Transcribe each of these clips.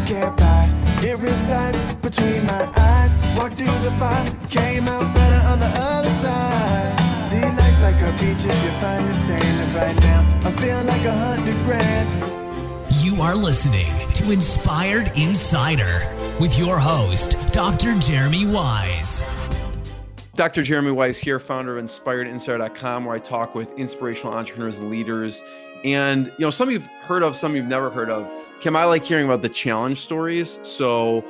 can't buy. It resides between my eyes. Walked through the fire, came out better on the other side. See, life's like a beach if you find the sand. And right now, I feel like 100 grand. You are listening to Inspired Insider with your host, Dr. Jeremy Wise. Dr. Jeremy Wise here, founder of InspiredInsider.com, where I talk with inspirational entrepreneurs and leaders. And, some you've heard of, some you've never heard of. Kim, I like hearing about the challenge stories. So,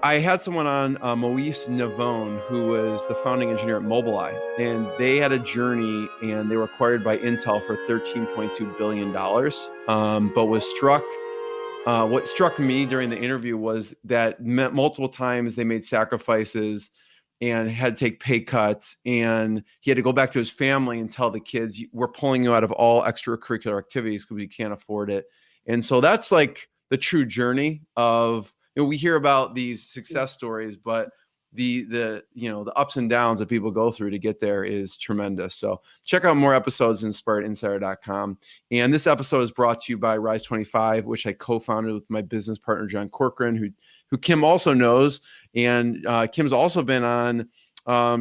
I had someone on, Moise Navone, who was the founding engineer at Mobileye, and they had a journey and they were acquired by Intel for $13.2 billion. But what struck me during the interview was that multiple times they made sacrifices and had to take pay cuts, and he had to go back to his family and tell the kids, we're pulling you out of all extracurricular activities because we can't afford it. And so that's like the true journey of, we hear about these success stories, but the ups and downs that people go through to get there is tremendous. So check out more episodes at InspiredInsider.com. And this episode is brought to you by Rise 25, which I co-founded with my business partner, John Corcoran, who Kim also knows. And Kim's also been on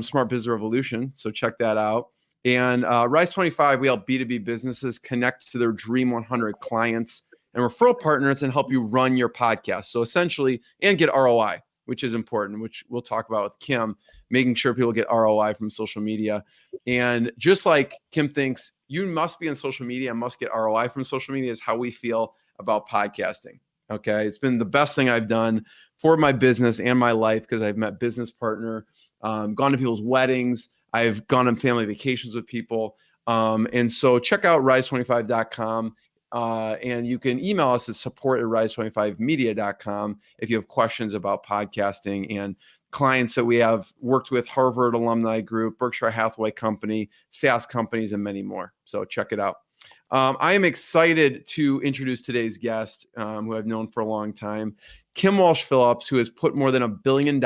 Smart Business Revolution. So check that out. And Rise 25, we help B2B businesses connect to their Dream 100 clients and referral partners and help you run your podcast. So essentially, and get ROI, which is important, which we'll talk about with Kim, making sure people get ROI from social media. And just like Kim thinks you must be on social media and must get ROI from social media, is how we feel about podcasting. Okay. It's been the best thing I've done for my business and my life, because I've met business partner, gone to people's weddings. I've gone on family vacations with people. And so check out rise25.com. And you can email us at support@rise25media.com if you have questions about podcasting, and clients that we have worked with, Harvard Alumni Group, Berkshire Hathaway Company, SaaS companies, and many more. So check it out. I am excited to introduce today's guest, who I've known for a long time, Kim Walsh Phillips, who has put more than $1 billion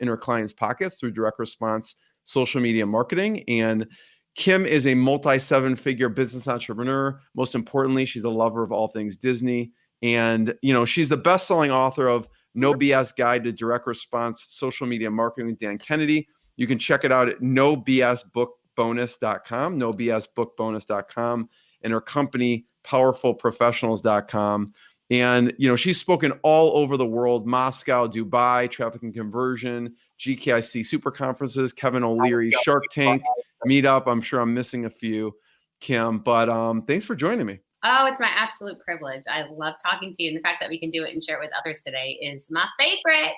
in her clients' pockets through direct response social media marketing. And Kim is a multi-seven-figure business entrepreneur. Most importantly, she's a lover of all things Disney. And, she's the best-selling author of No BS Guide to Direct Response Social Media Marketing with Dan Kennedy. You can check it out at nobsbookbonus.com, nobsbookbonus.com, and her company, powerfulprofessionals.com. And, she's spoken all over the world: Moscow, Dubai, Traffic and Conversion, GKIC Super Conferences, Kevin O'Leary, Shark Tank, Meetup. I'm sure I'm missing a few, Kim, but thanks for joining me. Oh, it's my absolute privilege. I love talking to you. And the fact that we can do it and share it with others today is my favorite.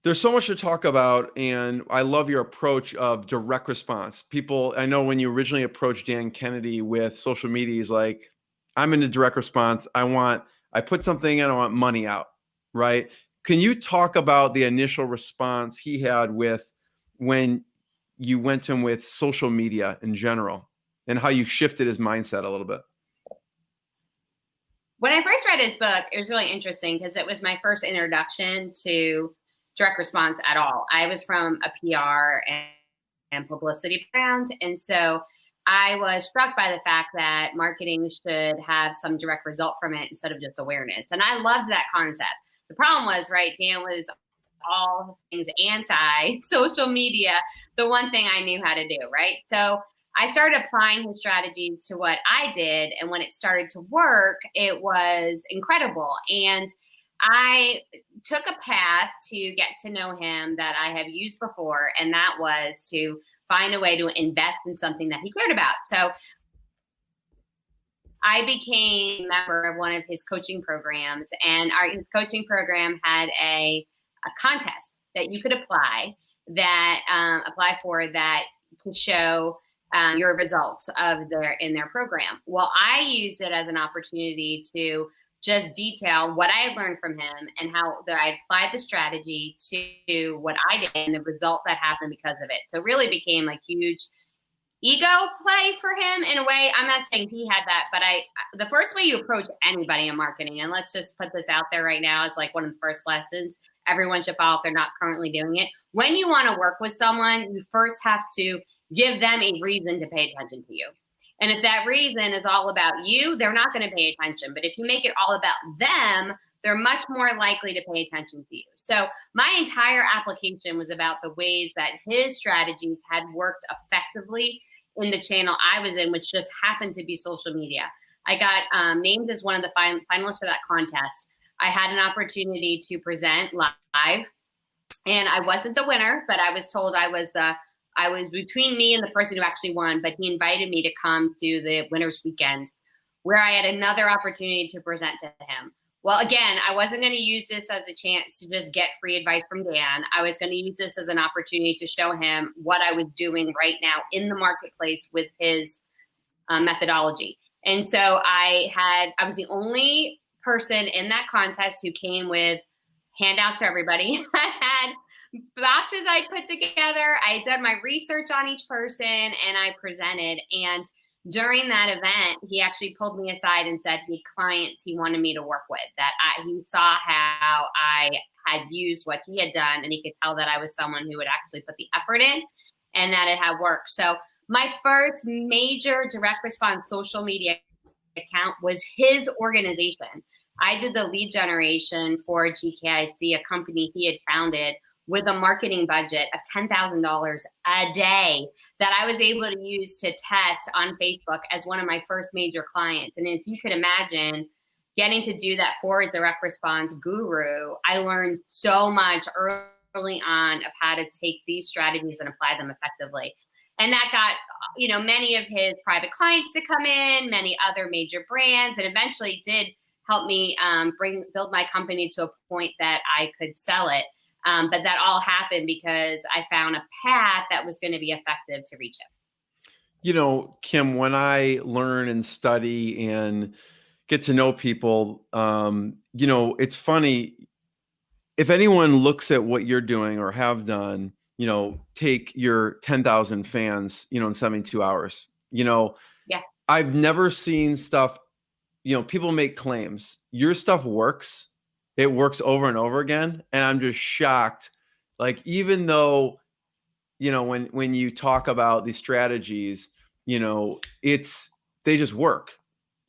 There's so much to talk about, and I love your approach of direct response. I know when you originally approached Dan Kennedy with social media, he's like, I'm into direct response. I put something in, I want money out, right? Can you talk about the initial response he had when you went to him with social media in general, and how you shifted his mindset a little bit? When I first read his book, it was really interesting because it was my first introduction to direct response at all. I was from a PR and publicity background. And so I was struck by the fact that marketing should have some direct result from it instead of just awareness. And I loved that concept. The problem was, right, Dan was all things anti-social media, the one thing I knew how to do, right? So I started applying his strategies to what I did. And when it started to work, it was incredible. And I took a path to get to know him that I have used before, and that was to find a way to invest in something that he cared about. So I became a member of one of his coaching programs, and his coaching program had a contest that you could apply for that could show your results in their program. Well, I used it as an opportunity to just detail what I had learned from him and how I applied the strategy to what I did and the result that happened because of it. So it really became a huge ego play for him in a way. I'm not saying he had that, but the first way you approach anybody in marketing, and let's just put this out there right now, is like one of the first lessons everyone should follow if they're not currently doing it. When you want to work with someone, you first have to give them a reason to pay attention to you. And if that reason is all about you, they're not going to pay attention. But if you make it all about them, they're much more likely to pay attention to you. So my entire application was about the ways that his strategies had worked effectively in the channel I was in, which just happened to be social media. I got named as one of the finalists for that contest. I had an opportunity to present live, and I wasn't the winner, but I was told I was between me and the person who actually won, but he invited me to come to the winner's weekend where I had another opportunity to present to him. Well, again, I wasn't going to use this as a chance to just get free advice from Dan. I was going to use this as an opportunity to show him what I was doing right now in the marketplace with his methodology. And so I was the only person in that contest who came with handouts to everybody. I had boxes I put together. I did my research on each person and I presented. And during that event, he actually pulled me aside and said he had clients he wanted me to work with, that he saw how I had used what he had done, and he could tell that I was someone who would actually put the effort in and that it had worked. So my first major direct response social media account was his organization. I did the lead generation for GKIC, a company he had founded, with a marketing budget of $10,000 a day that I was able to use to test on Facebook as one of my first major clients. And if you could imagine getting to do that for a direct response guru, I learned so much early on of how to take these strategies and apply them effectively. And that got, many of his private clients to come in, many other major brands, and eventually did help me build my company to a point that I could sell it. But that all happened because I found a path that was going to be effective to reach it. Kim, when I learn and study and get to know people, it's funny. If anyone looks at what you're doing or have done, take your 10,000 fans, in 72 hours, yeah. I've never seen stuff, people make claims. Your stuff works. It works over and over again. And I'm just shocked. Like, even though, when you talk about these strategies, they just work,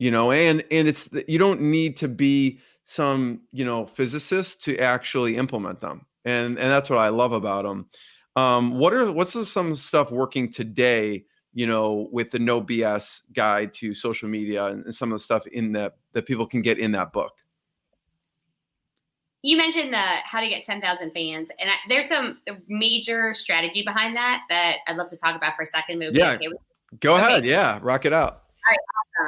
and it's, you don't need to be some, physicist to actually implement them. And that's what I love about them. What's some stuff working today, with the No BS guide to social media and some of the stuff in that people can get in that book? You mentioned how to get 10,000 fans, and there's some major strategy behind that I'd love to talk about for a second. Yeah, okay go ahead. Yeah, rock it out. All right,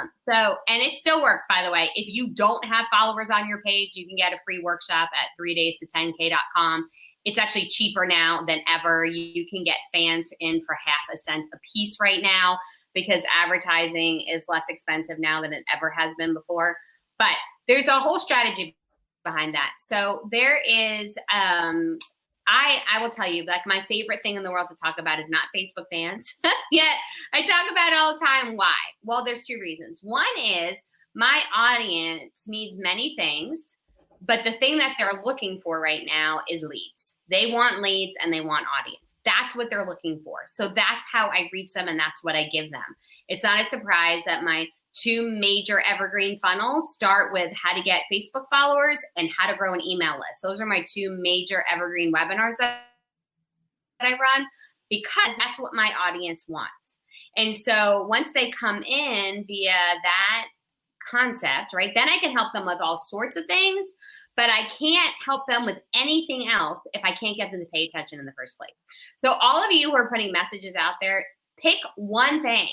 awesome. So, and it still works, by the way. If you don't have followers on your page, you can get a free workshop at 3daysto10k.com. It's actually cheaper now than ever. You can get fans in for half a cent a piece right now because advertising is less expensive now than it ever has been before. But there's a whole strategy behind that. So there is, I will tell you, like, my favorite thing in the world to talk about is not Facebook fans. Yet I talk about it all the time. Why? Well, there's two reasons. One is my audience needs many things, but the thing that they're looking for right now is leads. They want leads and they want audience. That's what they're looking for. So that's how I reach them and that's what I give them. It's not a surprise that my two major evergreen funnels start with how to get Facebook followers and how to grow an email list. Those are my two major evergreen webinars that I run because that's what my audience wants. And so once they come in via that concept, right, then I can help them with all sorts of things, but I can't help them with anything else if I can't get them to pay attention in the first place. So all of you who are putting messages out there, pick one thing.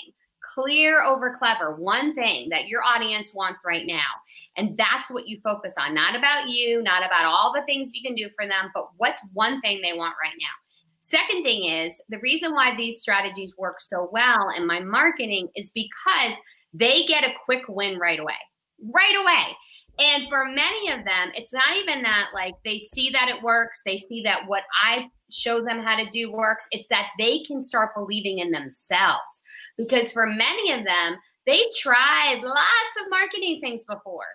Clear over clever, one thing that your audience wants right now. And that's what you focus on. Not about you, not about all the things you can do for them, but what's one thing they want right now. Second thing is, the reason why these strategies work so well in my marketing is because they get a quick win right away. Right away. And for many of them, it's not even that, like, they see that it works. They see that what I show them how to do works. It's that they can start believing in themselves. Because for many of them, they've tried lots of marketing things before.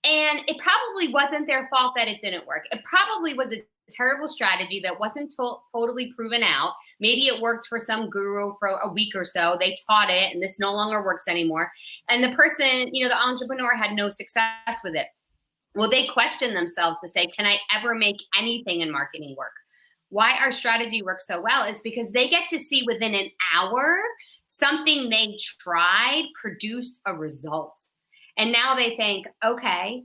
And it probably wasn't their fault that it didn't work. It probably was a terrible strategy that wasn't totally proven out. Maybe it worked for some guru for a week or so. They taught it and this no longer works anymore. And the person, the entrepreneur had no success with it. Well, they questioned themselves to say, can I ever make anything in marketing work? Why our strategy works so well is because they get to see within an hour something they tried produced a result. And now they think, okay,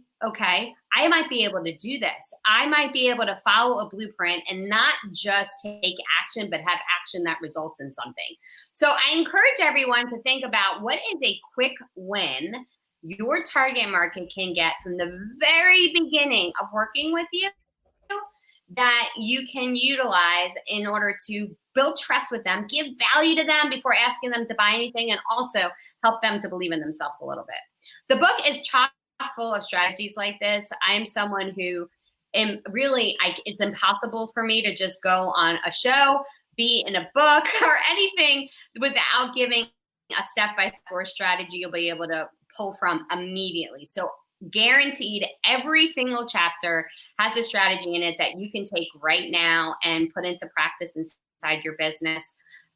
I might be able to do this. I might be able to follow a blueprint and not just take action, but have action that results in something. So I encourage everyone to think about what is a quick win your target market can get from the very beginning of working with you that you can utilize in order to build trust with them, give value to them before asking them to buy anything, and also help them to believe in themselves a little bit. The book is chock full of strategies like this. I'm someone who it's impossible for me to just go on a show, be in a book or anything without giving a step-by-step or strategy you'll be able to pull from immediately. So guaranteed, every single chapter has a strategy in it that you can take right now and put into practice inside your business.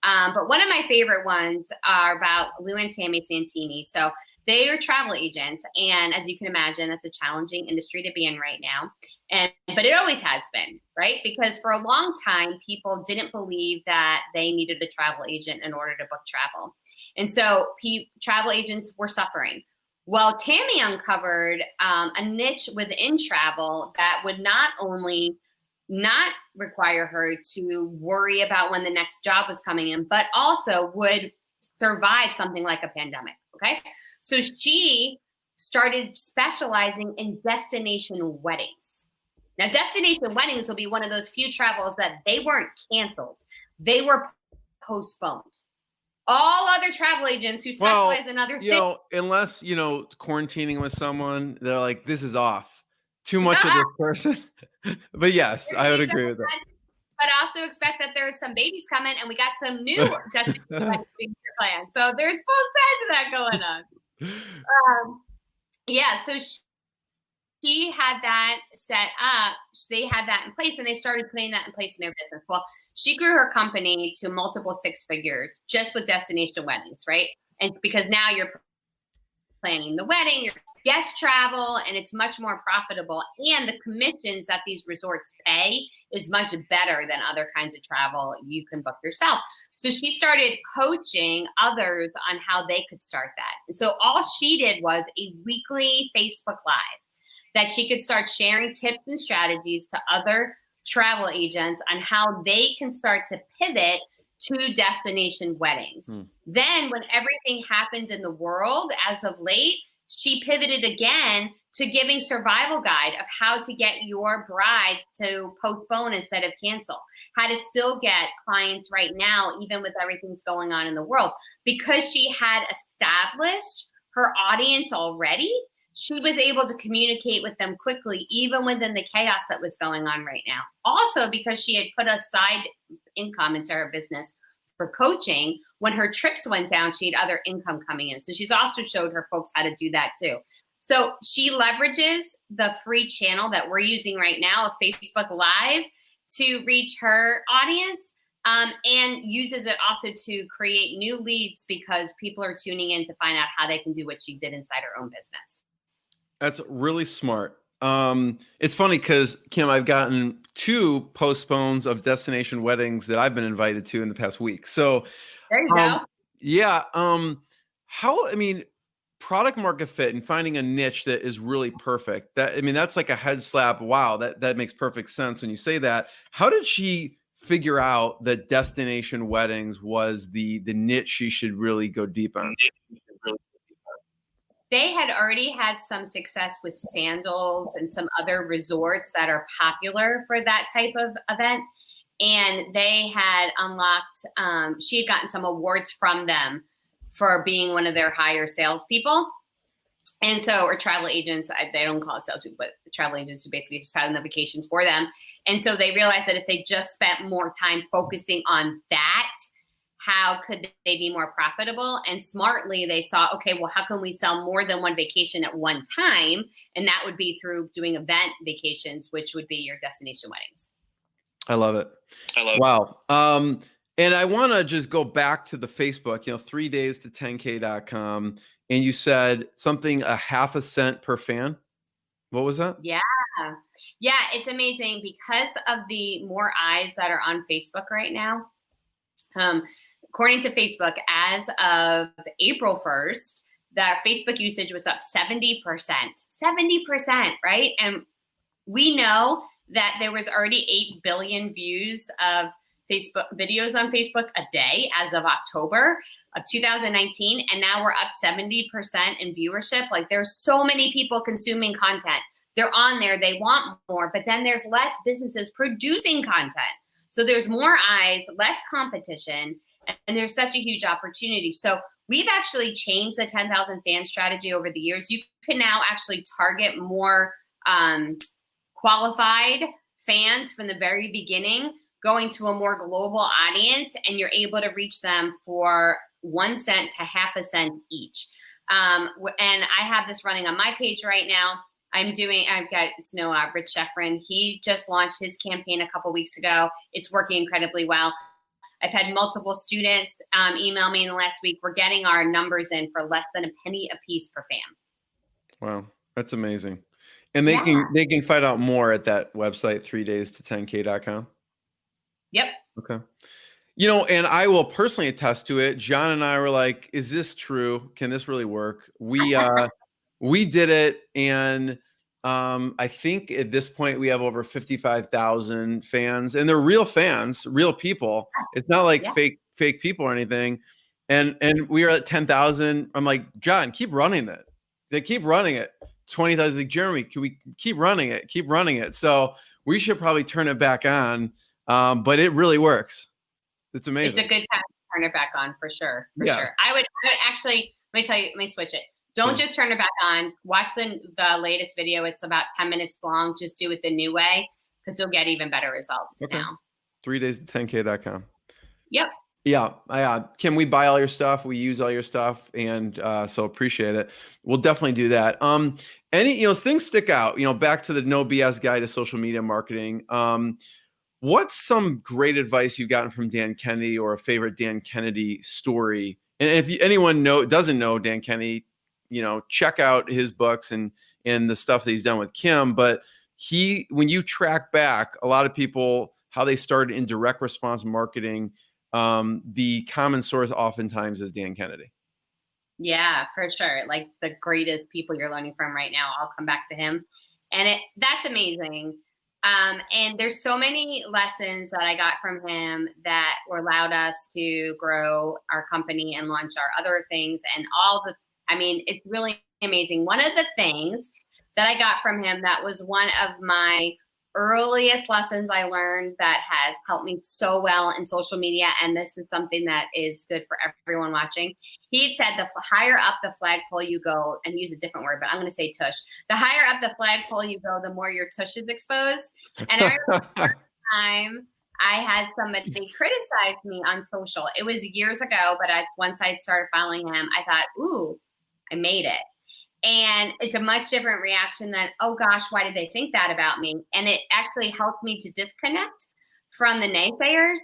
But one of my favorite ones are about Lou and Tammy Santini. So they are travel agents. And as you can imagine, that's a challenging industry to be in right now. But it always has been, right? Because for a long time, people didn't believe that they needed a travel agent in order to book travel. And so travel agents were suffering. Well, Tammy uncovered a niche within travel that would not only not require her to worry about when the next job was coming in, but also would survive something like a pandemic, okay? So she started specializing in destination weddings. Now, destination weddings will be one of those few travels that they weren't canceled. They were postponed. All other travel agents who specialize in other things. Unless, quarantining with someone, they're like, this is off. Too much of this person. But yes, I would agree with that. But also expect that there's some babies coming and we got some new destination weddings planned. So there's both sides of that going on. So she had that set up. They had that in place and they started putting that in place in their business. Well, she grew her company to multiple six figures just with destination weddings, right? And because now you're planning the wedding, you're guest travel, and it's much more profitable. And the commissions that these resorts pay is much better than other kinds of travel you can book yourself. So she started coaching others on how they could start that. And so all she did was a weekly Facebook Live that she could start sharing tips and strategies to other travel agents on how they can start to pivot to destination weddings. Then when everything happens in the world as of late, she pivoted again to giving survival guide of how to get your brides to postpone instead of cancel, how to still get clients right now, even with everything's going on in the world. Because she had established her audience already, she was able to communicate with them quickly, even within the chaos that was going on right now. Also, because she had put a side income into her business for coaching, when her trips went down, she had other income coming in. So she's also showed her folks how to do that too. So she leverages the free channel that we're using right now, a Facebook Live, to reach her audience, and uses it also to create new leads because people are tuning in to find out how they can do what she did inside her own business. That's really smart. It's funny because, Kim, I've gotten 2 postpones of destination weddings that I've been invited to in the past week. So there you go. Yeah. Product market fit and finding a niche that is really perfect. That's like a head slap. Wow. That makes perfect sense when you say that. How did she figure out that destination weddings was the niche she should really go deep on? They had already had some success with sandals and some other resorts that are popular for that type of event. And they had unlocked, she had gotten some awards from them for being one of their higher salespeople. And so, or travel agents, they don't call it salespeople, but travel agents who basically just had the vacations for them. And so they realized that if they just spent more time focusing on that, how could they be more profitable? And smartly, they saw, okay, well, how can we sell more than one vacation at one time? And that would be through doing event vacations, which would be your destination weddings. I love it. Wow. And I want to just go back to the Facebook, 3 days to 10K.com. And you said something, a half a cent per fan. What was that? Yeah. Yeah. It's amazing because of the more eyes that are on Facebook right now. According to Facebook, as of April 1st, that Facebook usage was up 70%, right? And we know that there was already 8 billion views of Facebook videos on Facebook a day as of October of 2019. And now we're up 70% in viewership. Like, there's so many people consuming content. They're on there, they want more, but then there's less businesses producing content. So there's more eyes, less competition, and there's such a huge opportunity. So we've actually changed the 10,000 fan strategy over the years. You can now actually target more qualified fans from the very beginning, going to a more global audience, and you're able to reach them for 1 cent to half a cent each. And I have this running on my page right now. I've got Rich Sheffrin. He just launched his campaign a couple weeks ago. It's working incredibly well. I've had multiple students email me in the last week. We're getting our numbers in for less than a penny a piece per fan. Wow, that's amazing. And they can find out more at that website, 3 days to 10K.com. Yep. Okay. And I will personally attest to it. John and I were like, is this true? Can this really work? We did it, and I think at this point we have over 55,000 fans, and they're real fans, real people. It's not like fake people or anything. And we are at 10,000. I'm like, John, keep running it. They keep running it. 20,000. Like, Jeremy, can we keep running it? Keep running it. So we should probably turn it back on. But it really works. It's amazing. It's a good time to turn it back on for sure. Sure. I would actually, let me switch it. Don't just turn it back on. Watch the latest video. It's about 10 minutes long. Just do it the new way, because you'll get even better results now. 3 days to 10K.com. Yep. Yeah. Can we buy all your stuff? We use all your stuff. And so appreciate it. We'll definitely do that. Things stick out, back to the no BS guide to social media marketing. What's some great advice you've gotten from Dan Kennedy, or a favorite Dan Kennedy story? And if anyone doesn't know Dan Kennedy, check out his books and the stuff that he's done with Kim. But when you track back, a lot of people, how they started in direct response marketing, the common source oftentimes is Dan Kennedy. Yeah, for sure. Like, the greatest people you're learning from right now, I'll come back to him. And that's amazing. And there's so many lessons that I got from him that allowed us to grow our company and launch our other things, and it's really amazing. One of the things that I got from him that was one of my earliest lessons I learned that has helped me so well in social media, and this is something that is good for everyone watching. He had said, the higher up the flagpole you go, and use a different word, but I'm going to say tush. The higher up the flagpole you go, the more your tush is exposed. And I remember the first time I had somebody criticize me on social. It was years ago, but once I started following him, I thought, ooh, I made it. And it's a much different reaction than, oh gosh, why did they think that about me? And it actually helped me to disconnect from the naysayers.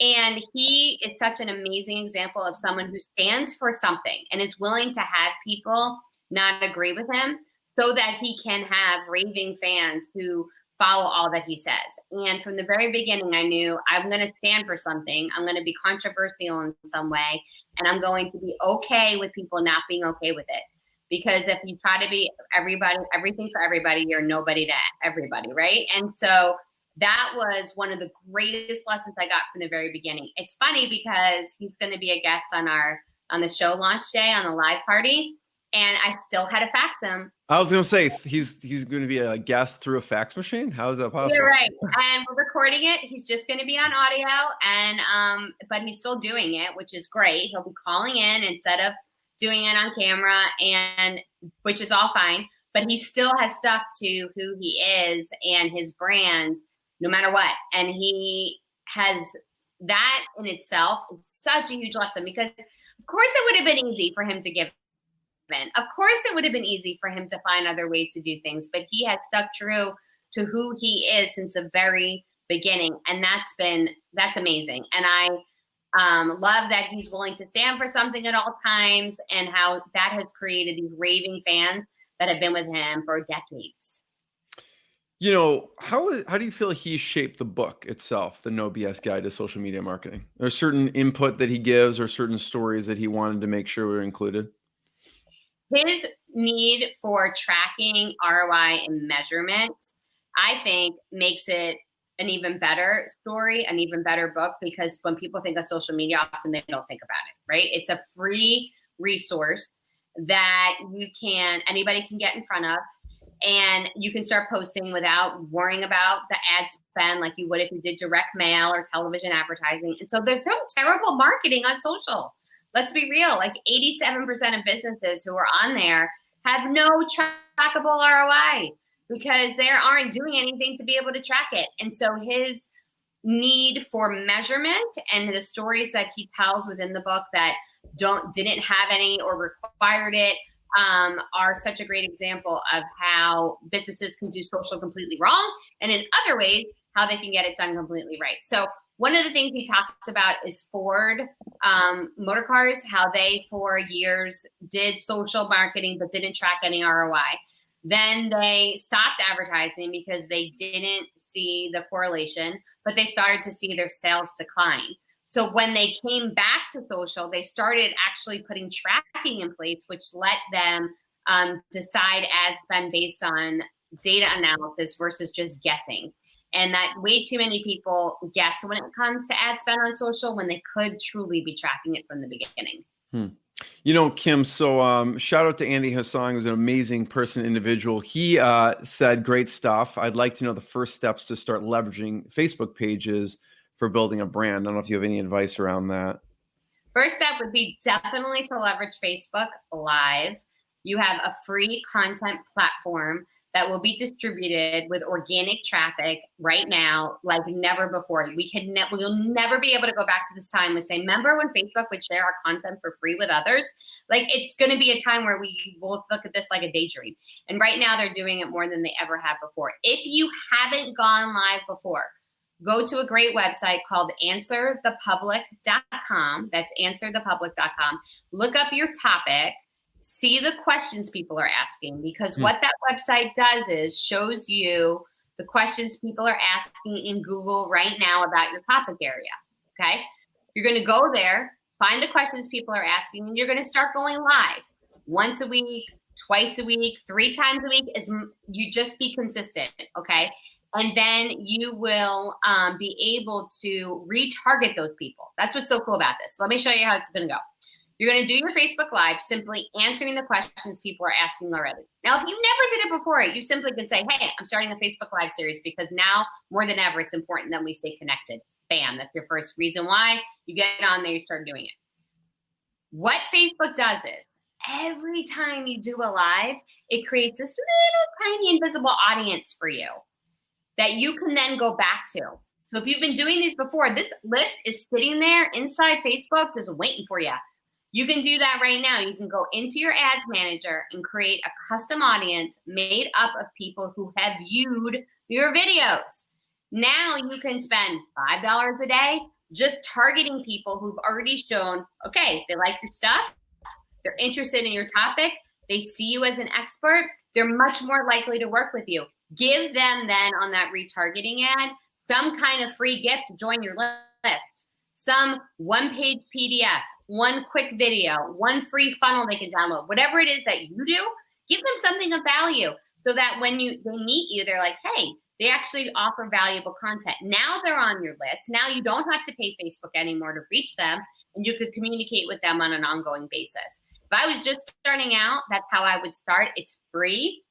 And he is such an amazing example of someone who stands for something and is willing to have people not agree with him, so that he can have raving fans who follow all that he says. And from the very beginning, I knew I'm going to stand for something. I'm going to be controversial in some way, and I'm going to be okay with people not being okay with it. Because if you try to be everything for everybody, you're nobody to everybody, right? And so that was one of the greatest lessons I got from the very beginning. It's funny because he's going to be a guest on the show launch day, on the live party, and I still had to fax him. I was going to say, he's going to be a guest through a fax machine? How is that possible? You're right. And we're recording it. He's just going to be on audio, and but he's still doing it, which is great. He'll be calling in instead of doing it on camera, and which is all fine, but he still has stuck to who he is and his brand no matter what. And he has that in itself. It's such a huge lesson, because of course it would have been easy for him to give in. Of course it would have been easy for him to find other ways to do things, but he has stuck true to who he is since the very beginning. And that's amazing. And I love that he's willing to stand for something at all times, and how that has created these raving fans that have been with him for decades. You know, how do you feel he shaped the book itself, the No BS Guide to Social Media Marketing? There's certain input that he gives or certain stories that he wanted to make sure were included? His need for tracking ROI and measurement, I think, makes it an even better story, an even better book, because when people think of social media, often they don't think about it, right? It's a free resource that anybody can get in front of, and you can start posting without worrying about the ad spend like you would if you did direct mail or television advertising. And so there's some terrible marketing on social. Let's be real, like 87% of businesses who are on there have no trackable ROI because they aren't doing anything to be able to track it. And so his need for measurement and the stories that he tells within the book that didn't have any or required it are such a great example of how businesses can do social completely wrong, and in other ways, how they can get it done completely right. So one of the things he talks about is Ford Motor Cars, how they for years did social marketing but didn't track any ROI. Then they stopped advertising because they didn't see the correlation, but they started to see their sales decline. So when they came back to social, they started actually putting tracking in place, which let them decide ad spend based on data analysis versus just guessing. And that way too many people guess when it comes to ad spend on social when they could truly be tracking it from the beginning. You know, Kim, so shout out to Andy Hassan, who's an amazing person, individual. He said great stuff. I'd like to know the first steps to start leveraging Facebook pages for building a brand. I don't know if you have any advice around that. First step would be definitely to leverage Facebook Live. You have a free content platform that will be distributed with organic traffic right now, like never before. We'll never be able to go back to this time and say, remember when Facebook would share our content for free with others? Like, it's going to be a time where we both look at this like a daydream. And right now they're doing it more than they ever have before. If you haven't gone live before, go to a great website called answerthepublic.com. That's answerthepublic.com. Look up your topic. See the questions people are asking, because what that website does is shows you the questions people are asking in Google right now about your topic area, okay? You're going to go there, find the questions people are asking, and you're going to start going live once a week, twice a week, 3 times a week. You just be consistent, okay? And then you will be able to retarget those people. That's what's so cool about this. Let me show you how it's going to go. You're going to do your Facebook Live, simply answering the questions people are asking already. Now, if you never did it before, you simply can say, hey, I'm starting a Facebook Live series because now more than ever, it's important that we stay connected. Bam, that's your first reason why. You get on there, you start doing it. What Facebook does is every time you do a live, it creates this little tiny invisible audience for you that you can then go back to. So if you've been doing these before, this list is sitting there inside Facebook just waiting for you. You can do that right now. You can go into your ads manager and create a custom audience made up of people who have viewed your videos. Now you can spend $5 a day just targeting people who've already shown, okay, they like your stuff, they're interested in your topic, they see you as an expert, they're much more likely to work with you. Give them then on that retargeting ad some kind of free gift to join your list. Some one-page PDF, one quick video, one free funnel they can download. Whatever it is that you do, give them something of value so that when they meet you, they're like, hey, they actually offer valuable content. Now they're on your list. Now you don't have to pay Facebook anymore to reach them, and you could communicate with them on an ongoing basis. If I was just starting out, that's how I would start. It's free.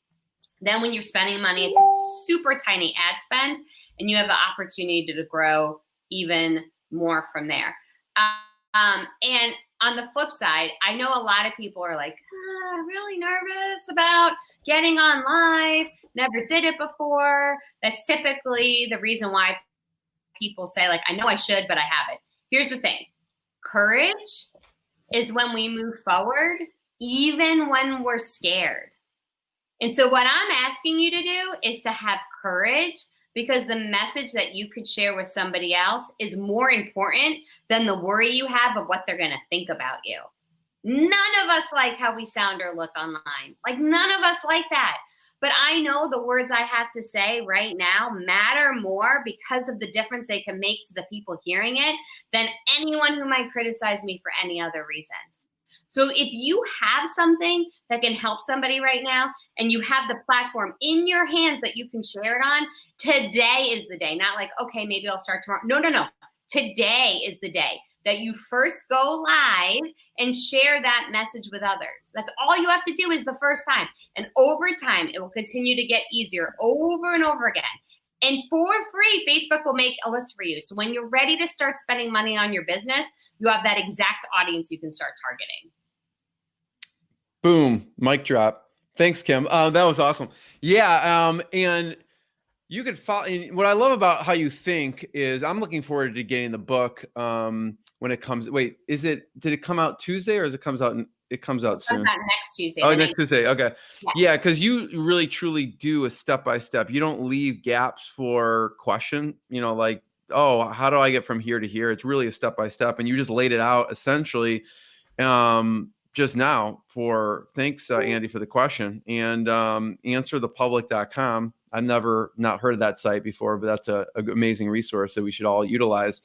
Then when you're spending money, it's super tiny ad spend, and you have the opportunity to grow even more from there. And on the flip side, I know a lot of people are like, really nervous about getting on live, never did it before. That's typically the reason why people say, like, I know I should, but I haven't. Here's the thing. Courage is when we move forward, even when we're scared. And so what I'm asking you to do is to have courage because the message that you could share with somebody else is more important than the worry you have of what they're going to think about you. None of us like how we sound or look online. Like, none of us like that. But I know the words I have to say right now matter more because of the difference they can make to the people hearing it than anyone who might criticize me for any other reason. So if you have something that can help somebody right now and you have the platform in your hands that you can share it on, today is the day. Not like, okay, maybe I'll start tomorrow. No. Today is the day that you first go live and share that message with others. That's all you have to do is the first time. And over time, it will continue to get easier over and over again. And for free, Facebook will make a list for you. So when you're ready to start spending money on your business, you have that exact audience you can start targeting. Boom, mic drop. Thanks, Kim. That was awesome. Yeah, and you could follow. And what I love about how you think is, I'm looking forward to getting the book when it comes. Wait, did it come out Tuesday or it comes out soon? It comes out next Tuesday. Oh, next Tuesday. Okay. Yeah, because you really truly do a step-by-step. You don't leave gaps for question, like, oh, how do I get from here to here? It's really a step-by-step. And you just laid it out essentially just now thanks, Andy, for the question. And answerthepublic.com. I've never not heard of that site before, but that's a amazing resource that we should all utilize.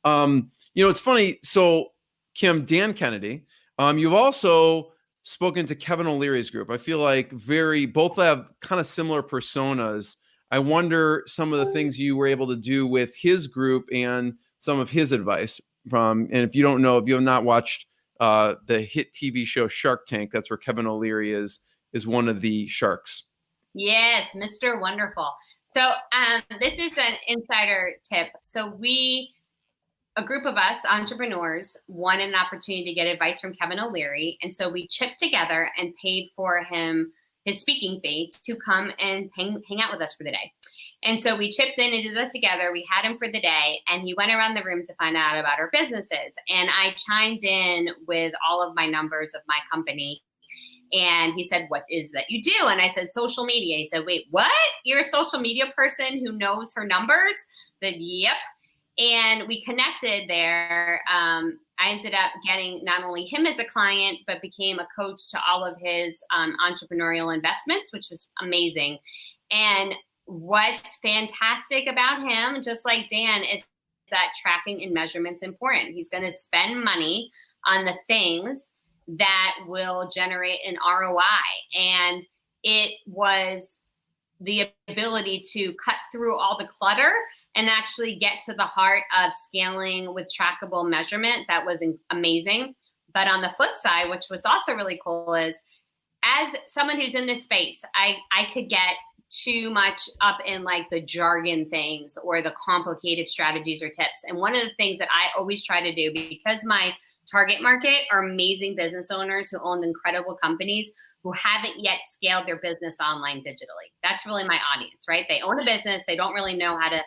It's funny. So Kim, Dan Kennedy, you've also spoken to Kevin O'Leary's group. I feel like both have kind of similar personas. I wonder some of the things you were able to do with his group and some of his advice and if you have not watched the hit TV show Shark Tank, that's where Kevin O'Leary is one of the sharks. Yes, Mr. Wonderful. So this is an insider tip. So a group of us entrepreneurs wanted an opportunity to get advice from Kevin O'Leary. And so we chipped together and paid for him his speaking fee to come and hang out with us for the day. And so we chipped in and did that together. We had him for the day and he went around the room to find out about our businesses. And I chimed in with all of my numbers of my company. And he said, what is that you do? And I said, social media. He said, wait, what? You're a social media person who knows her numbers? I said, yep. And we connected there. I ended up getting not only him as a client, but became a coach to all of his entrepreneurial investments, which was amazing. And what's fantastic about him, just like Dan, is that tracking and measurement's important. He's going to spend money on the things that will generate an ROI. And it was the ability to cut through all the clutter and actually get to the heart of scaling with trackable measurement. That was amazing. But on the flip side, which was also really cool, is as someone who's in this space, I could get too much up in like the jargon things or the complicated strategies or tips. And one of the things that I always try to do, because my target market are amazing business owners who own incredible companies who haven't yet scaled their business online digitally. That's really my audience, right? They own a business. They don't really know how to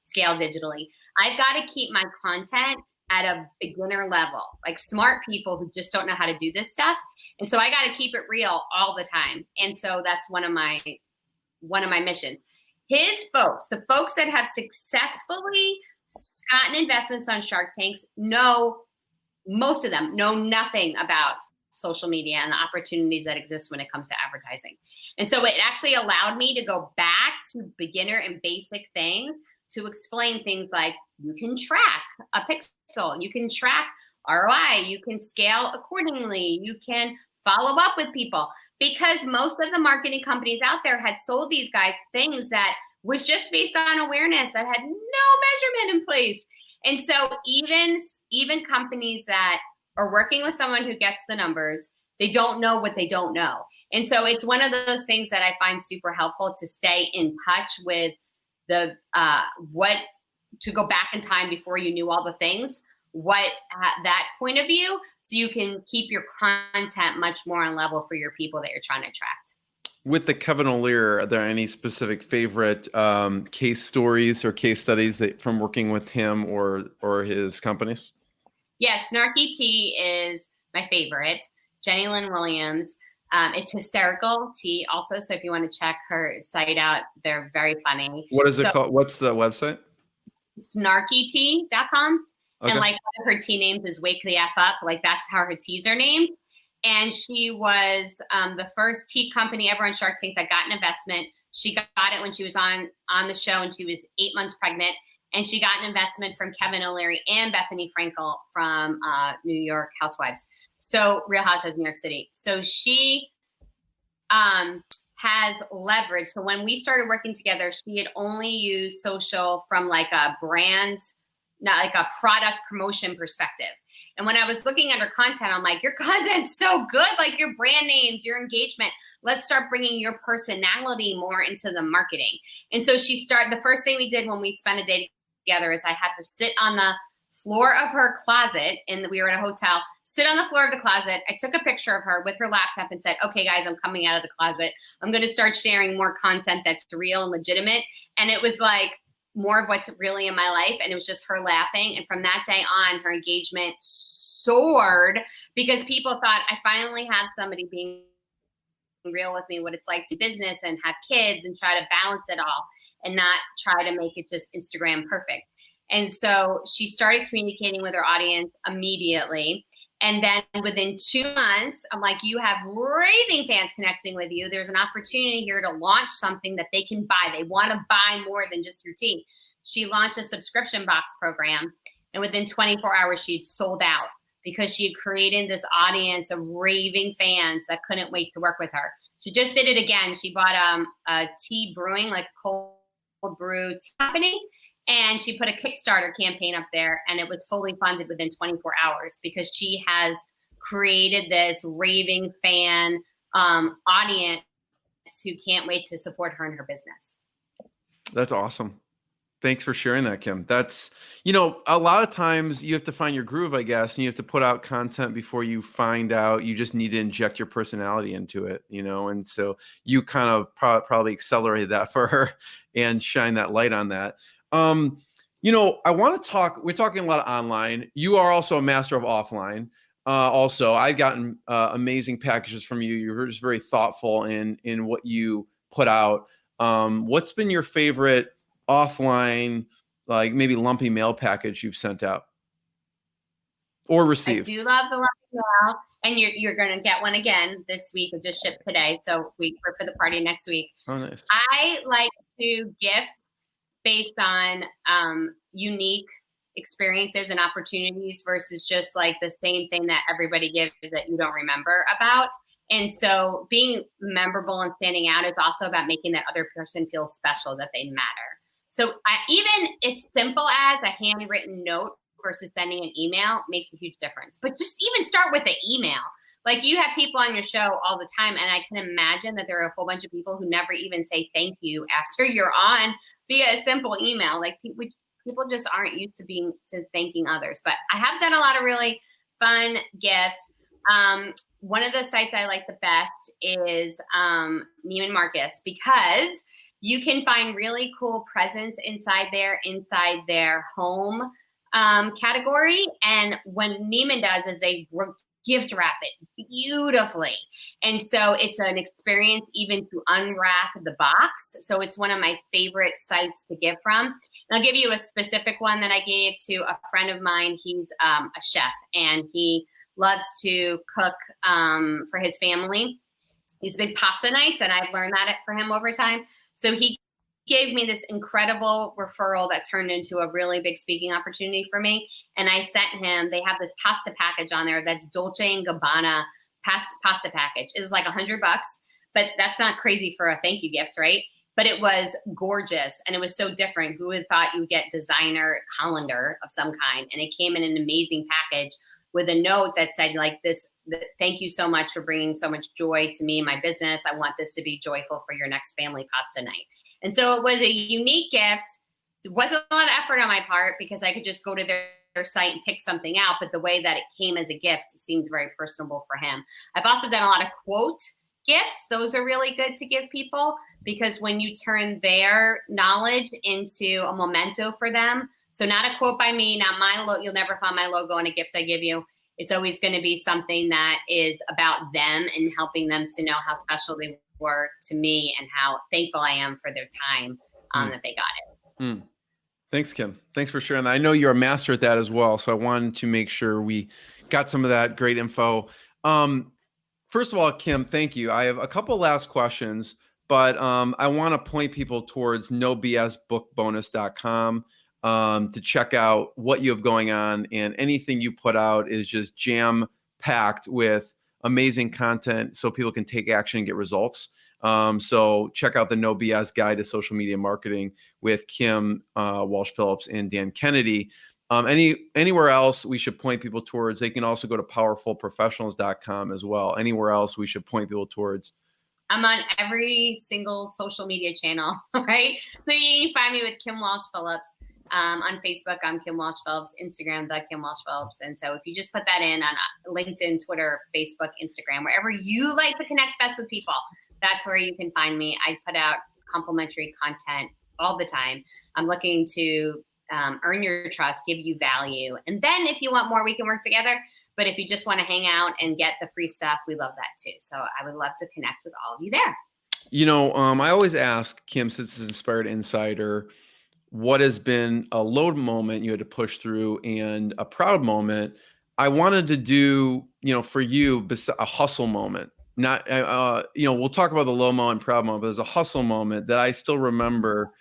scale digitally. I've got to keep my content at a beginner level, like smart people who just don't know how to do this stuff. And so I got to keep it real all the time. And so that's one of my missions. His folks, the folks that have successfully gotten investments on Shark Tanks, most of them know nothing about social media and the opportunities that exist when it comes to advertising. And so it actually allowed me to go back to beginner and basic things to explain things like you can track a pixel, you can track ROI, you can scale accordingly, you can follow up with people, because most of the marketing companies out there had sold these guys things that was just based on awareness that had no measurement in place. And so even companies that are working with someone who gets the numbers, they don't know what they don't know. And so it's one of those things that I find super helpful to stay in touch with to go back in time before you knew all the things, that point of view, so you can keep your content much more on level for your people that you're trying to attract. With the Kevin O'Leary, are there any specific favorite case stories or case studies from working with him or his companies? Yes, Snarky Tea is my favorite. Jenny Lynn Williams. It's hysterical tea also. So if you want to check her site out, they're very funny. What is it called? What's the website? Snarkytea.com. Okay. And like one of her tea names is Wake the F Up. Like that's how her teas are named. And she was the first tea company ever on Shark Tank that got an investment. She got it when she was on the show and she was 8 months pregnant. And she got an investment from Kevin O'Leary and Bethany Frankel from New York Housewives. So Real Housewives of New York City. So she has leverage. So when we started working together, she had only used social from like a brand, not like a product promotion perspective. And when I was looking at her content, I'm like, your content's so good, like your brand names, your engagement. Let's start bringing your personality more into the marketing. And so the first thing we did when we spent a day together is I had her sit on the floor of her closet, and we were at a hotel, sit on the floor of the closet. I took a picture of her with her laptop and said, okay, guys, I'm coming out of the closet. I'm going to start sharing more content that's real and legitimate. And it was like more of what's really in my life. And it was just her laughing. And from that day on, her engagement soared because people thought, I finally have somebody being real with me, what it's like to business and have kids and try to balance it all and not try to make it just Instagram perfect. And so she started communicating with her audience immediately. And then within 2 months, I'm like, you have raving fans connecting with you. There's an opportunity here to launch something that they can buy. They want to buy more than just your tea. She launched a subscription box program. And within 24 hours, she'd sold out because she had created this audience of raving fans that couldn't wait to work with her. She just did it again. She bought a tea brewing, like a cold brew tea company. And she put a Kickstarter campaign up there, and it was fully funded within 24 hours because she has created this raving fan audience who can't wait to support her in her business. That's awesome. Thanks for sharing that, Kim. That's, a lot of times you have to find your groove, I guess, and you have to put out content before you find out. You just need to inject your personality into it, and so you kind of probably accelerated that for her and shine that light on that. I want to talk, we're talking a lot of online. You are also a master of offline. Also, I've gotten amazing packages from you. You're just very thoughtful in what you put out. What's been your favorite offline, like maybe lumpy mail package you've sent out or received? I do love the lumpy mail, and you're going to get one again this week. It just shipped today, so we're for the party next week. Oh, nice. I like to gift based on unique experiences and opportunities versus just like the same thing that everybody gives that you don't remember about. And so being memorable and standing out is also about making that other person feel special, that they matter. So even as simple as a handwritten note versus sending an email makes a huge difference. But just even start with the email. Like you have people on your show all the time, and I can imagine that there are a whole bunch of people who never even say thank you after you're on via a simple email. Like people just aren't used to thanking others. But I have done a lot of really fun gifts. One of the sites I like the best is Neiman Marcus, because you can find really cool presents inside their home category. And when Neiman does is they gift wrap it beautifully. And so it's an experience even to unwrap the box. So it's one of my favorite sites to give from. And I'll give you a specific one that I gave to a friend of mine. He's a chef, and he loves to cook for his family. These big pasta nights, and I've learned that for him over time. So he gave me this incredible referral that turned into a really big speaking opportunity for me. And I sent him, they have this pasta package on there that's Dolce & Gabbana pasta package. It was like $100, but that's not crazy for a thank you gift, right? But it was gorgeous, and it was so different. Who would have thought you would get designer colander of some kind? And it came in an amazing package with a note that said like this, thank you so much for bringing so much joy to me and my business. I want this to be joyful for your next family pasta night. And so it was a unique gift. It wasn't a lot of effort on my part because I could just go to their site and pick something out. But the way that it came as a gift seemed very personable for him. I've also done a lot of quote gifts. Those are really good to give people because when you turn their knowledge into a memento for them, so not a quote by me, not my logo, you'll never find my logo in a gift I give you. It's always going to be something that is about them and helping them to know how special they were to me and how thankful I am for their time that they got it. Thanks, Kim. Thanks for sharing that. I know you're a master at that as well. So I wanted to make sure we got some of that great info. First of all, Kim, thank you. I have a couple last questions, but I want to point people towards nobsbookbonus.com to check out what you have going on, and anything you put out is just jam packed with amazing content so people can take action and get results. So check out the No BS Guide to Social Media Marketing with Kim Walsh Phillips and Dan Kennedy. Anywhere else we should point people towards? They can also go to powerfulprofessionals.com as well. Anywhere else we should point people towards? I'm on every single social media channel, right? So you can find me with Kim Walsh Phillips. On Facebook, I'm Kim Walsh Phillips. Instagram, the Kim Walsh Phillips. And so if you just put that in on LinkedIn, Twitter, Facebook, Instagram, wherever you like to connect best with people, that's where you can find me. I put out complimentary content all the time. I'm looking to earn your trust, give you value. And then if you want more, we can work together. But if you just want to hang out and get the free stuff, we love that too. So I would love to connect with all of you there. You know, I always ask Kim, since it's Inspired Insider, what has been a low moment you had to push through and a proud moment. I wanted to do, for you, a hustle moment. Not, we'll talk about the low moment and proud moment, but there's a hustle moment that I still remember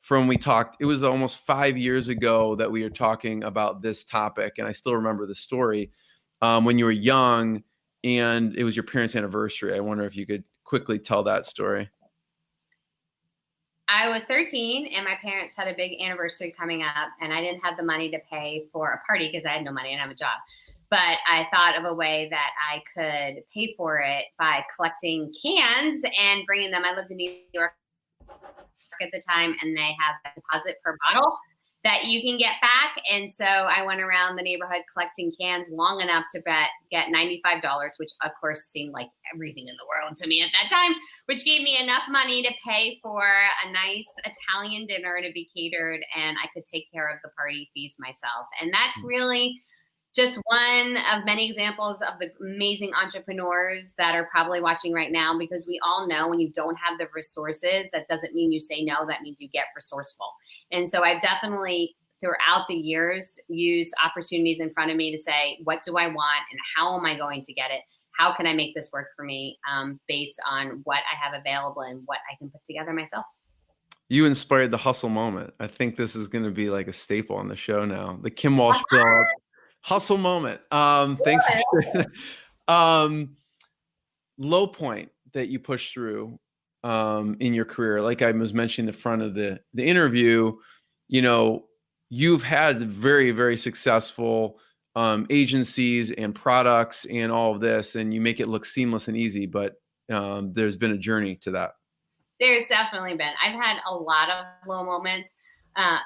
from we talked. It was almost 5 years ago that we were talking about this topic, and I still remember the story when you were young, and it was your parents' anniversary. I wonder if you could quickly tell that story. I was 13 and my parents had a big anniversary coming up, and I didn't have the money to pay for a party because I had no money and I have a job. But I thought of a way that I could pay for it by collecting cans and bringing them. I lived in New York at the time, and they have a deposit per bottle that you can get back. And so I went around the neighborhood collecting cans long enough to get $95, which of course seemed like everything in the world to me at that time, which gave me enough money to pay for a nice Italian dinner to be catered, and I could take care of the party fees myself. And that's really just one of many examples of the amazing entrepreneurs that are probably watching right now, because we all know when you don't have the resources, that doesn't mean you say no, that means you get resourceful. And so I've definitely throughout the years used opportunities in front of me to say, what do I want and how am I going to get it? How can I make this work for me based on what I have available and what I can put together myself? You inspired the hustle moment. I think this is going to be like a staple on the show now. The Kim Walsh Phillips hustle moment. Thanks for sharing. Low point that you pushed through in your career. Like I was mentioning in the front of the interview, you've had very, very successful agencies and products and all of this, and you make it look seamless and easy, but there's been a journey to that. There's definitely been. I've had a lot of low moments.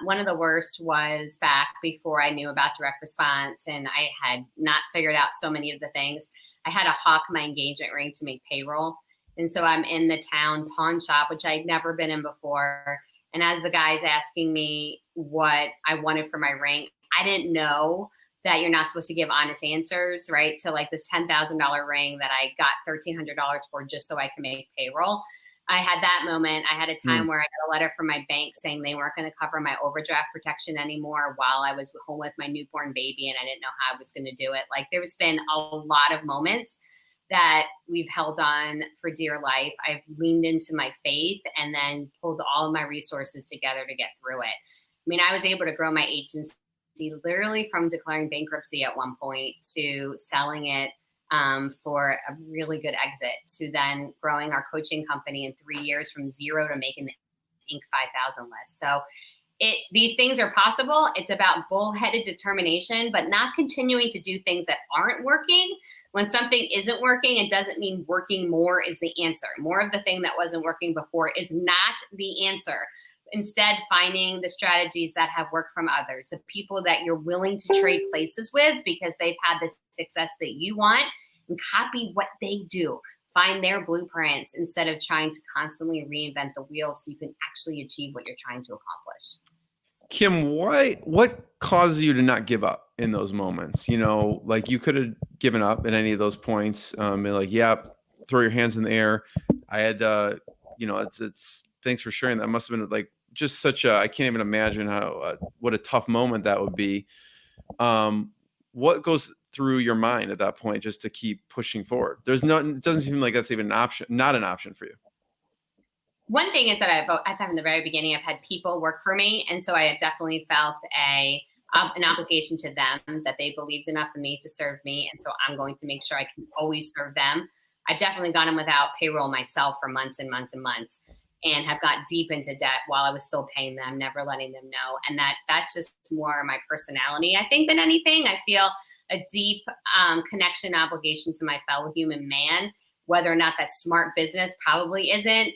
One of the worst was back before I knew about direct response and I had not figured out so many of the things. I had to hawk my engagement ring to make payroll. And so I'm in the town pawn shop, which I'd never been in before. And as the guy's asking me what I wanted for my ring, I didn't know that you're not supposed to give honest answers, right? So like this $10,000 ring that I got $1,300 for just so I could make payroll. I had that moment. I had a time where I got a letter from my bank saying they weren't going to cover my overdraft protection anymore while I was home with my newborn baby, and I didn't know how I was going to do it. Like there's been a lot of moments that we've held on for dear life. I've leaned into my faith and then pulled all of my resources together to get through it. I mean, I was able to grow my agency literally from declaring bankruptcy at one point to selling it for a really good exit, to then growing our coaching company in 3 years from zero to making the Inc. 5,000 list. So these things are possible. It's about bullheaded determination, but not continuing to do things that aren't working. When something isn't working, it doesn't mean working more is the answer. More of the thing that wasn't working before is not the answer. Instead, finding the strategies that have worked from others, the people that you're willing to trade places with because they've had the success that you want, and copy what they do. Find their blueprints instead of trying to constantly reinvent the wheel so you can actually achieve what you're trying to accomplish. Kim, what causes you to not give up? in those moments? You know, like you could have given up at any of those points. And like, yeah, throw your hands in the air. I had, you know, it's thanks for sharing. That must have been like just such a, I can't even imagine how, what a tough moment that would be. What goes through your mind at that point just to keep pushing forward? There's no, it doesn't seem like that's even an option, not an option for you. One thing is that I've had in the very beginning, I've had people work for me. And so I have definitely felt an obligation to them that they believed enough in me to serve me. And so I'm going to make sure I can always serve them. I've definitely gone without payroll myself for months and months and months, and have got deep into debt while I was still paying them, never letting them know. And that's just more my personality, I think, than anything. I feel a deep connection, obligation to my fellow human man. Whether or not that's smart business probably isn't.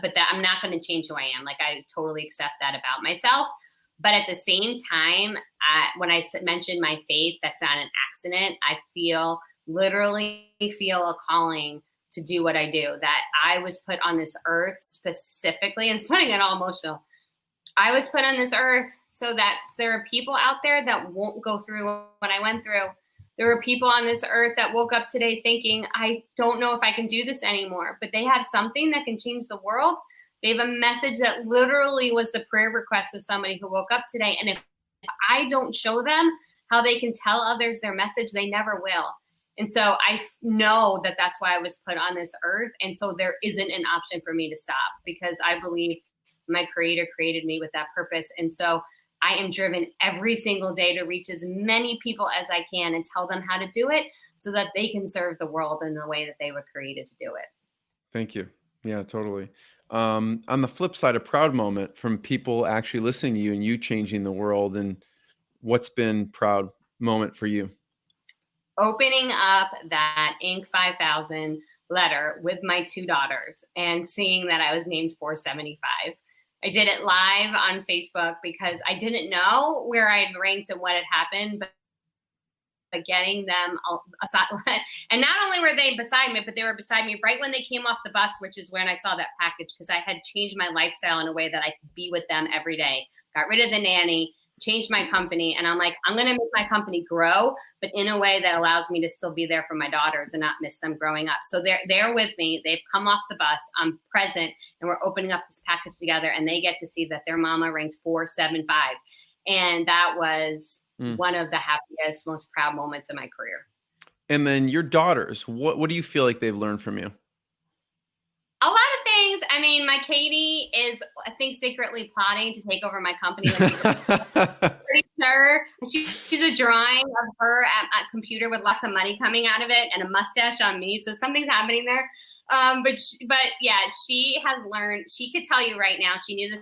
But that I'm not going to change who I am. Like, I totally accept that about myself. But at the same time, when I mentioned my faith, that's not an accident. I literally feel a calling to do what I do, that I was put on this earth specifically, and starting to get all emotional. I was put on this earth so that there are people out there that won't go through what I went through. There were people on this earth that woke up today thinking, I don't know if I can do this anymore, but they have something that can change the world. They have a message that literally was the prayer request of somebody who woke up today. And if I don't show them how they can tell others their message, they never will. And so I know that that's why I was put on this earth. And so there isn't an option for me to stop, because I believe my creator created me with that purpose. And so I am driven every single day to reach as many people as I can and tell them how to do it so that they can serve the world in the way that they were created to do it. Thank you. Yeah, totally. On the flip side, a proud moment from people actually listening to you and you changing the world. And what's been proud moment for you? Opening up that Inc. 5000 letter with my two daughters and seeing that I was named 475. I did it live on Facebook because I didn't know where I'd ranked and what had happened, but getting them aside, and not only were they beside me, but they were beside me right when they came off the bus, which is when I saw that package, because I had changed my lifestyle in a way that I could be with them every day. Got rid of the nanny, changed my company, and I'm like, I'm going to make my company grow, but in a way that allows me to still be there for my daughters and not miss them growing up. So they're with me. They've come off the bus. I'm present, and we're opening up this package together, and they get to see that their mama ranked 475. And that was one of the happiest, most proud moments of my career. And then your daughters, what do you feel like they've learned from you? A lot of things. I mean, my Katie is, I think, secretly plotting to take over my company. Pretty sure. She's a drawing of her at a computer with lots of money coming out of it and a mustache on me. So something's happening there. But yeah, she has learned. She could tell you right now. She knew this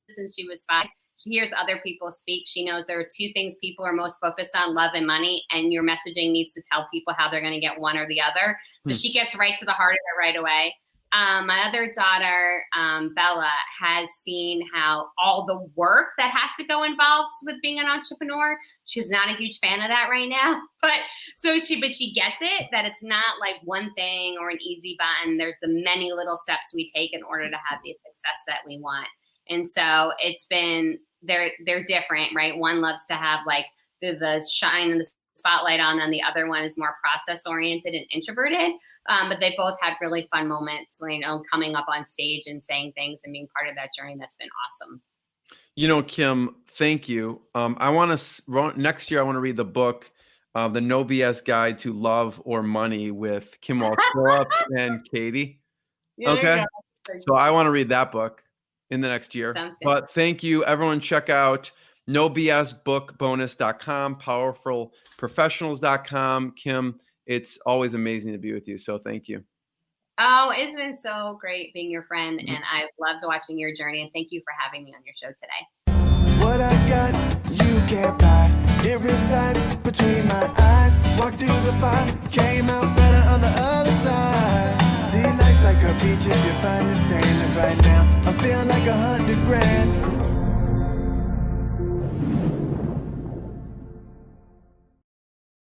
since she was 5. She hears other people speak. She knows there are 2 things people are most focused on: love and money. And your messaging needs to tell people how they're going to get one or the other. So she gets right to the heart of it right away. My other daughter, Bella, has seen how all the work that has to go involved with being an entrepreneur. She's not a huge fan of that right now, but she gets it, that it's not like one thing or an easy button. There's the many little steps we take in order to have the success that we want. And so it's been, they're different, right? One loves to have like the shine and the spotlight on, and the other one is more process oriented and introverted. But they both had really fun moments, you know, coming up on stage and saying things and being part of that journey. That's been awesome. You know, Kim, thank you. Next year, I want to read the book, The No BS Guide to Love or Money with Kim Walsh and Katie. Okay. So I want to read that book in the next year. But thank you, everyone. Check out nobsbookbonus.com, powerfulprofessionals.com. Kim, it's always amazing to be with you. So thank you. Oh, it's been so great being your friend, and I've loved watching your journey, and thank you for having me on your show today. What I got, you can't buy. It resides between my eyes. Walked through the fire, came out better on the other side. See, life's like a beach if you find the sailing right now. I feel like $100 grand.